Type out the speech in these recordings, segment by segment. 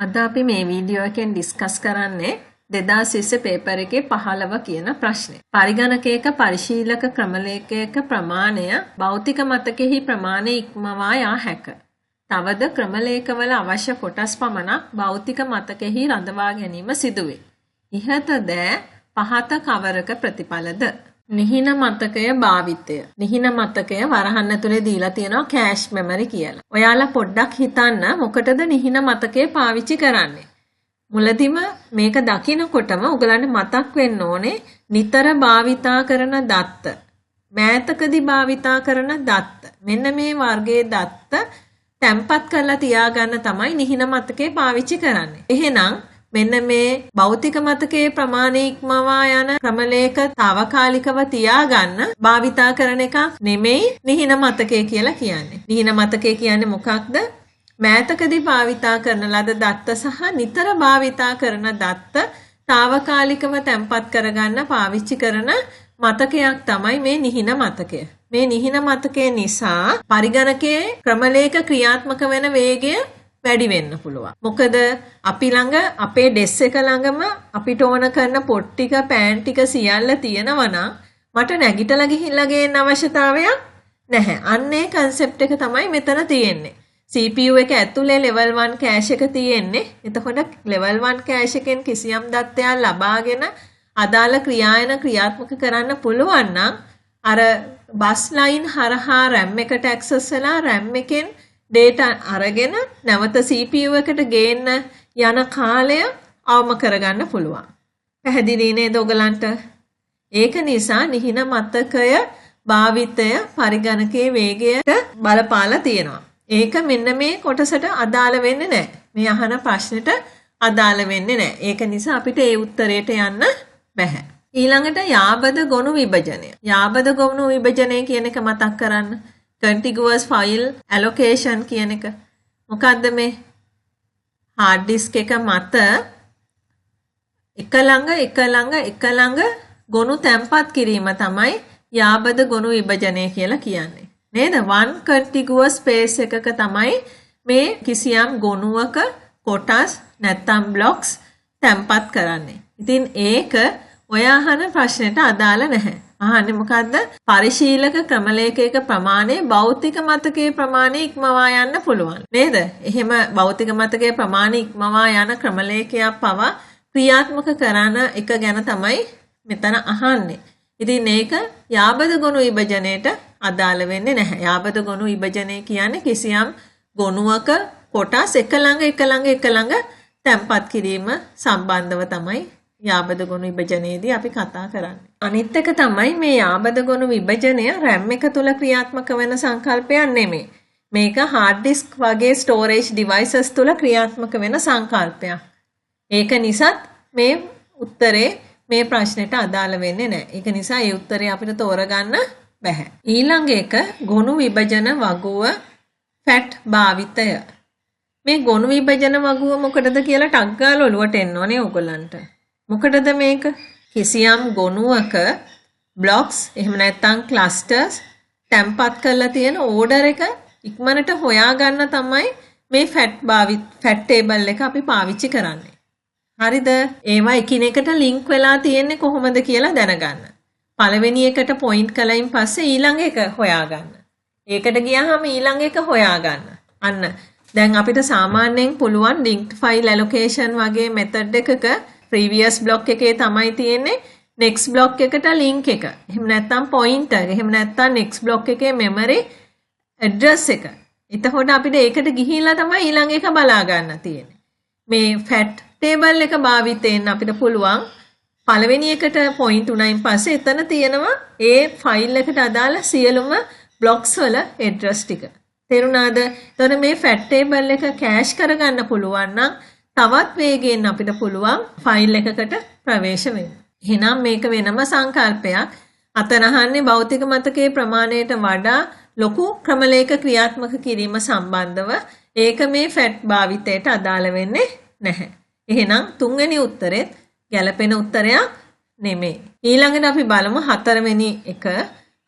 අද අපි මේ වීඩියෝ එකෙන් ඩිස්කස් කරන්නේ 2020 පේපර් එකේ 15 කියන ප්‍රශ්නේ. පරිගණකයක පරිශීලක ක්‍රමලේඛයක ප්‍රමාණය භෞතික මතකෙහි ප්‍රමාණය ඉක්මවා යා හැක. තවද ක්‍රමලේඛවල අවශ්‍ය කොටස් පමණක් භෞතික මතකෙහි රඳවා ගැනීම සිදුවේ. ඉහත ද පහත කවරක ප්‍රතිඵලද? නිහින මතකය භාවිතය. නිහින මතකය වරහන් ඇතුලේ දීලා තියෙනවා කෑෂ් මෙමරි කියලා. ඔයාලා පොඩ්ඩක් හිතන්න මොකටද නිහින මතකය පාවිච්චි කරන්නේ? මුලදිම මේක දකිනකොටම ඔයගලන්ට මතක් වෙන්න ඕනේ නිතර භාවිතා කරන දත්ත. මෑතකදී භාවිතා කරන දත්ත. මෙන්න මේ වර්ගයේ දත්ත තැම්පත් කරලා තියාගන්න තමයි නිහින මතකය පාවිච්චි කරන්නේ. එහෙනම් මෙන්න මේ භෞතික මතකයේ ප්‍රමාණය ඉක්මවා යන ක්‍රමලේඛ తాවකාලිකව තියාගන්න භාවිතා කරන එක නෙමෙයි නිහින මතකය කියලා කියන්නේ. නිහින මතකය කියන්නේ මොකක්ද? මෑතකදී භාවිතා කරන ලද දත්ත සහ නිතර භාවිතා කරන දත්ත తాවකාලිකව තැම්පත් කරගන්න පාවිච්චි කරන මතකයක් තමයි මේ නිහින මතකය. මේ නිහින මතකය නිසා පරිගණකයේ ක්‍රමලේඛ ක්‍රියාත්මක වෙන වේගය වැඩි වෙන්න පුළුවන්. මොකද අපි ළඟ අපේ ඩෙස් එක ළඟම අපිට ඕන කරන පොත් ටික පෑන් ටික සියල්ල තියෙනවා නම් මට නැගිටලා ගිහිල්ලා ගේන්න අවශ්‍යතාවයක් නැහැ. අන්නේ concept එක තමයි මෙතන තියෙන්නේ. CPU එක ඇතුලේ level 1 cache එක තියෙන්නේ. එතකොට level 1 cache එකෙන් කිසියම් දත්තයක් ලබාගෙන අදාළ ක්‍රියාත්මක කරන්න පුළුවන් නම් අර බස් ලයින් හරහා RAM එකට access වෙලා RAM එකෙන් data අරගෙන නැවත CPU එකට ගේන්න යන කාලය අවම කරගන්න පුළුවන්. පැහැදිලි නේද ඔයගලන්ට? ඒක නිසා නිහින මතකය භාවිතය පරිගණකයේ වේගයට බලපාලා තියෙනවා. ඒක මෙන්න මේ කොටසට අදාළ වෙන්නේ නැහැ. මේ අහන ප්‍රශ්නෙට අදාළ වෙන්නේ නැහැ. ඒක නිසා අපිට ඒ උත්තරයට යන්න බෑ. ඊළඟට යාබද ගොනු විභජනය. යාබද ගොනු විභජනය කියන එක මතක් කරන්න. contiguous file allocation කියන එක. මොකද්ද මේ? hard disk එක මත එක ළඟ ගොනු තැම්පත් කිරීම තමයි යාබද ගොනු විභජනය කියලා කියන්නේ. නේද? one contiguous space එකක තමයි මේ කිසියම් ගොනුවක කොටස් නැත්තම් blocks තැම්පත් කරන්නේ. ඉතින් ඒක ඔය අහන ප්‍රශ්නෙට අදාළ නැහැ. අහන්නේ මොකද්ද? පරිශීලක ක්‍රමලේඛයක ප්‍රමාණය භෞතික මතකයේ ප්‍රමාණය ඉක්මවා යන්න පුළුවන්. නේද? එහෙම භෞතික මතකයේ ප්‍රමාණය ඉක්මවා යන ක්‍රමලේඛයක් පවා ක්‍රියාත්මක කරන එක ගැන තමයි මෙතන අහන්නේ. ඉතින් මේක යාබද ගොනු විභජනයේට අදාළ වෙන්නේ නැහැ. යාබද ගොනු විභජනය කියන්නේ කිසියම් ගොනුවක කොටස් එක ළඟ තැම්පත් කිරීම සම්බන්ධව තමයි යාබද ගොනු විභජනයේදී අපි කතා කරන්නේ. අනිත් එක තමයි මේ යාබද ගොනු විභජනය RAM එක තුල ක්‍රියාත්මක වෙන සංකල්පයක් නෙමෙයි. මේක hard disk වගේ storage devices තුල ක්‍රියාත්මක වෙන සංකල්පයක්. ඒක නිසාත් මේ උත්තරේ මේ ප්‍රශ්නෙට අදාළ වෙන්නේ නැහැ. ඒක නිසා මේ උත්තරේ අපිට තෝරගන්න බැහැ. ඊළඟ එක ගොනු විභජන වගුව FAT භාවිතය. මේ ගොනු විභජන වගුව මොකටද කියලා ටක් ගාලා ඔලුවට එන්න ඕනේ ඔයගොල්ලන්ට. මොකටද මේක? කිසියම් ගොනුවක blocks එහෙම නැත්නම් clusters තැම්පත් කරලා තියෙන order එක ඉක්මනට හොයාගන්න තමයි මේ FAT table එක අපි පාවිච්චි කරන්නේ. හරිද? ඒවා එකිනෙකට link වෙලා තියෙන්නේ කොහොමද කියලා දැනගන්න. පළවෙනි එකට point කළයින් පස්සේ ඊළඟ එක හොයාගන්න. ඒකට ගියාම ඊළඟ එක හොයාගන්න. අන්න දැන් අපිට සාමාන්‍යයෙන් පුළුවන් linked file allocation වගේ method එකක previous block එකේ තමයි තියෙන්නේ next block එකට link එක. එහෙම නැත්නම් pointer, එහෙම නැත්නම් next block එකේ memory address එක. එතකොට අපිට ඒකට ගිහිල්ලා තමයි ඊළඟ එක බලා ගන්න තියෙන්නේ. මේ FAT table එක භාවිතයෙන් අපිට පුළුවන් පළවෙනි එකට point උනායින් පස්සේ එතන තියෙනවා ඒ file එකට අදාළ සියලුම blocks වල address ටික. තේරුණාද? එතකොට මේ FAT table එක cache කරගන්න පුළුවන් නම් තවත් වේගයෙන් අපිට පුළුවන් ෆයිල් එකකට ප්‍රවේශ වෙන්න. එහෙනම් මේක වෙනම සංකල්පයක්. අතනහන්නේ භෞතික මතකයේ ප්‍රමාණයට වඩා ලොකු ක්‍රමලේඛ ක්‍රියාත්මක කිරීම සම්බන්ධව ඒක මේ FAT භාවිතයට අදාළ වෙන්නේ නැහැ. එහෙනම් තුන්වෙනි උත්තරෙත් ගැළපෙන උත්තරයක් නෙමෙයි. ඊළඟට අපි බලමු හතරවෙනි එක.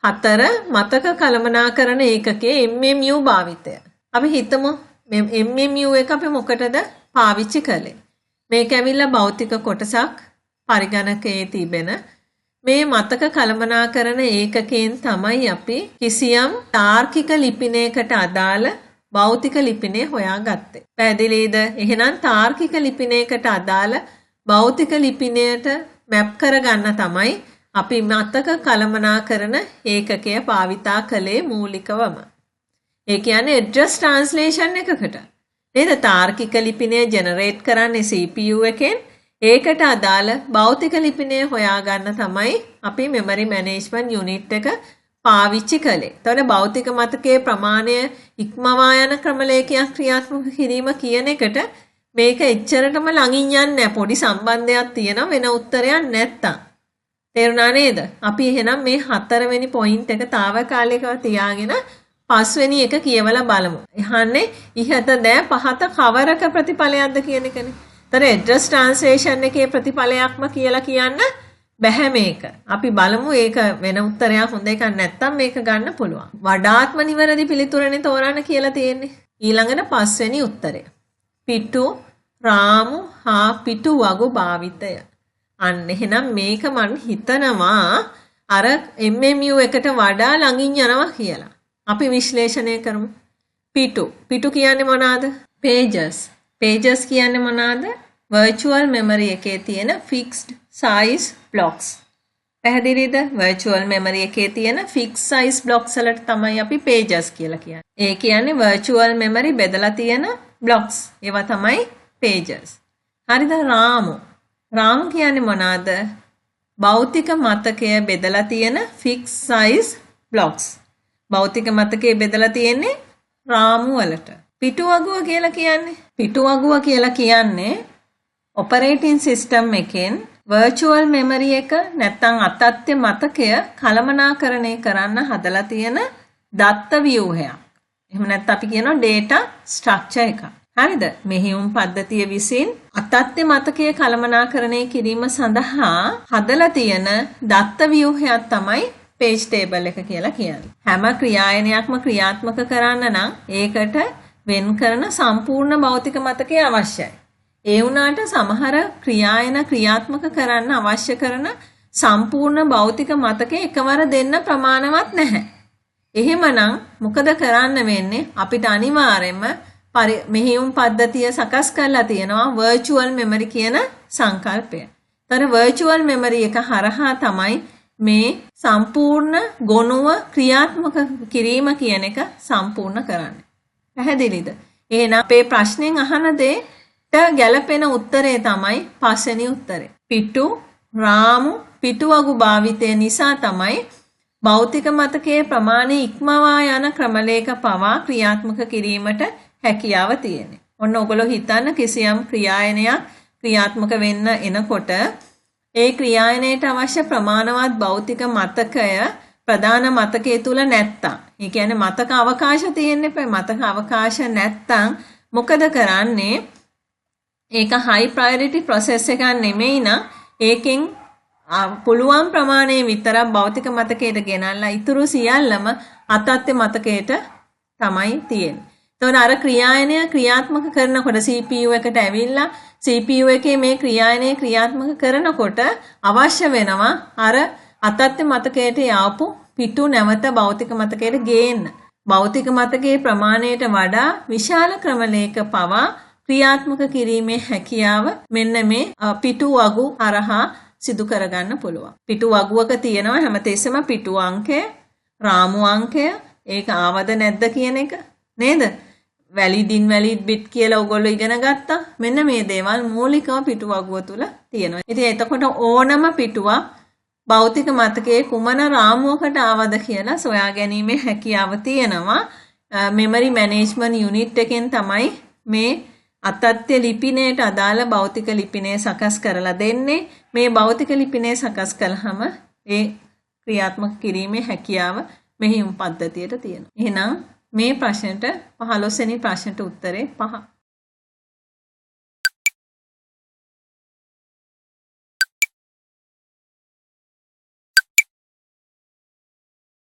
හතර මතක කළමනාකරණ ඒකකයේ MMU භාවිතය. අපි හිතමු MMU එක අපි මොකටද පාවිච්චි කළේ. මේක ඇවිල්ලා භෞතික කොටසක් පරිගණකයේ තිබෙන මේ මතක කළමනාකරන ඒකකයෙන් තමයි අපි කිසියම් තාර්කික ලිපිනයකට අදාළ භෞතික ලිපිනය හොයාගත්තේ. පැහැදිලිද? එහෙනම් තාර්කික ලිපිනයකට අදාළ භෞතික ලිපිනයට මැප් කරගන්න තමයි අපි මතක කළමනාකරන ඒකකය භාවිතා කළේ මූලිකවම. ඒ කියන්නේ address translation එකකට. නේද? තාර්කික ලිපිනය ජෙනරේට් කරන්නේ CPU එකෙන්. ඒකට අදාළ භෞතික ලිපිනය හොයාගන්න තමයි අපි memory management unit එක පාවිච්චි කළේ. එතකොට භෞතික මතකයේ ප්‍රමාණය ඉක්මවා යන ක්‍රමලේඛයක් ක්‍රියාත්මක කිරීම කියන එකට මේක එච්චරටම ළඟින් යන්නේ නැහැ. පොඩි සම්බන්ධයක් තියෙනවා වෙන උත්තරයක් නැත්තම්. තේරුණා නේද? අපි එහෙනම් මේ 4 වෙනි පොයින්ට් එක తాවකාලිකව තියාගෙන 5 වෙනි එක කියවලා බලමු. එහන්නේ ඉහත දැ පහත කවරක ප්‍රතිඵලයක්ද කියන එකනේ. තර address translation එකේ ප්‍රතිඵලයක්ම කියලා කියන්න බැහැ මේක. අපි බලමු ඒක වෙන උත්තරයක් හොඳ එකක් නැත්තම් මේක ගන්න පුළුවන්. වඩාත්ම නිවැරදි පිළිතුරනේ තෝරන්න කියලා තියෙන්නේ. ඊළඟට 5 වෙනි උත්තරය. පිටු රාමු හා පිටු වගු භාවිතය. අන්න එහෙනම් මේක මන් හිතනවා අර MMU එකට වඩා ළඟින් යනවා කියලා. අපි විශ්ලේෂණය කරමු. පිටු කියන්නේ මොනවාද? pages කියන්නේ මොනවාද? virtual memory එකේ තියෙන fixed size blocks. පැහැදිලිද? virtual memory එකේ තියෙන fixed size blocks වලට තමයි අපි pages කියලා කියන්නේ. ඒ කියන්නේ virtual memory බෙදලා තියෙන blocks. ඒවා තමයි pages. හරිද? රාමු කියන්නේ මොනවාද? භෞතික මතකය බෙදලා තියෙන fixed size blocks. භෞතික මතකයේ බෙදලා තියෙන්නේ රාමු වලට. පිටුවගුව කියලා කියන්නේ operating system එකෙන් virtual memory එක නැත්නම් අතත්්‍ය මතකය කළමනාකරණය කරන්න හදලා තියෙන දත්ත ව්‍යුහයක්. එහෙම නැත්නම් අපි කියනවා data structure එකක්. හරිද? මෙහෙයුම් පද්ධතිය විසින් අතත්්‍ය මතකය කළමනාකරණය කිරීම සඳහා හදලා තියෙන දත්ත ව්‍යුහයක් තමයි page table එක කියලා කියන්නේ. හැම ක්‍රියායනයක්ම ක්‍රියාත්මක කරන්න නම් ඒකට වෙන් කරන සම්පූර්ණ භෞතික මතකය අවශ්‍යයි. ඒ වුණාට සමහර ක්‍රියායන ක්‍රියාත්මක කරන්න අවශ්‍ය කරන සම්පූර්ණ භෞතික මතකය එකවර දෙන්න ප්‍රමාණවත් නැහැ. එහෙමනම් මොකද කරන්න වෙන්නේ? අපිට අනිවාර්යයෙන්ම මෙහෙයුම් පද්ධතිය සකස් කරලා තියෙනවා virtual memory කියන සංකල්පය. තර virtual memory එක හරහා තමයි මේ සම්පූර්ණ ගොනුව ක්‍රියාත්මක කිරීම කියන එක සම්පූර්ණ කරන්නේ. පැහැදිලිද? එහෙනම් අපේ ප්‍රශ්නෙන් අහන දෙයට ගැළපෙන උත්තරය තමයි 5 වෙනි උත්තරය. රාමු පිටුවගු භාවිතය නිසා තමයි භෞතික මතකයේ ප්‍රමාණය ඉක්මවා යන ක්‍රමලේඛ පවා ක්‍රියාත්මක කිරීමට හැකියාව තියෙන්නේ. ඔන්න ඔයගොල්ලෝ හිතන්න කිසියම් ක්‍රියායනයක් ක්‍රියාත්මක වෙන්න එනකොට ඒ ක්‍රියායනයට අවශ්‍ය ප්‍රමාණවත් භෞතික මතකය ප්‍රධාන මතකයේ තුල නැත්තම්, ඒ කියන්නේ මතක අවකාශ තියෙන්නේ නැහැ. මතක අවකාශ නැත්තම් මොකද කරන්නේ? ඒක high priority process එකක් නෙමෙයි නම් ඒකෙන් පුළුවන් ප්‍රමාණය විතරක් භෞතික මතකයට ගෙනල්ලා ඉතුරු සියල්ලම අතත්්‍ය මතකයට තමයි තියෙන්නේ. එතකොට අර ක්‍රියායනය ක්‍රියාත්මක කරනකොට CPU එකට ඇවිල්ලා CPU එකේ මේ ක්‍රියායනය ක්‍රියාත්මක කරනකොට අවශ්‍ය වෙනවා අර අතත්්‍ය මතකයට යාපු පිටු නැවත භෞතික මතකයට ගේන්න. භෞතික මතකයේ ප්‍රමාණයට වඩා විශාල ක්‍රමලේඛ පවා ක්‍රියාත්මක කිරීමේ හැකියාව මෙන්න මේ පිටු වගු හරහා සිදු කරගන්න පුළුවන්. පිටු වගුවක තියෙනවා හැමතිස්සෙම පිටු අංකය, රාමු අංකය, ඒක ආවද නැද්ද කියන එක නේද? valid invalid bit කියලා ඔයගොල්ලෝ ඉගෙන ගත්තා. මෙන්න මේ දේවල් මූලිකව පිටු වගුව තුල තියෙනවා. ඉතින් එතකොට ඕනම පිටුවක් භෞතික මතකයේ කුමන රාමුවකට ආවද කියලා සොයා ගැනීමේ හැකියාව තියෙනවා. memory management unit එකෙන් තමයි මේ අතත්්‍ය ලිපිනයට අදාළ භෞතික ලිපිනය සකස් කරලා දෙන්නේ. මේ භෞතික ලිපිනය සකස් කළාම ඒ ක්‍රියාත්මක කිරීමේ හැකියාව මෙහෙයුම් පද්ධතියට තියෙනවා. එහෙනම් මේ ප්‍රශ්නෙට 15 වෙනි ප්‍රශ්නට උත්තරේ 5.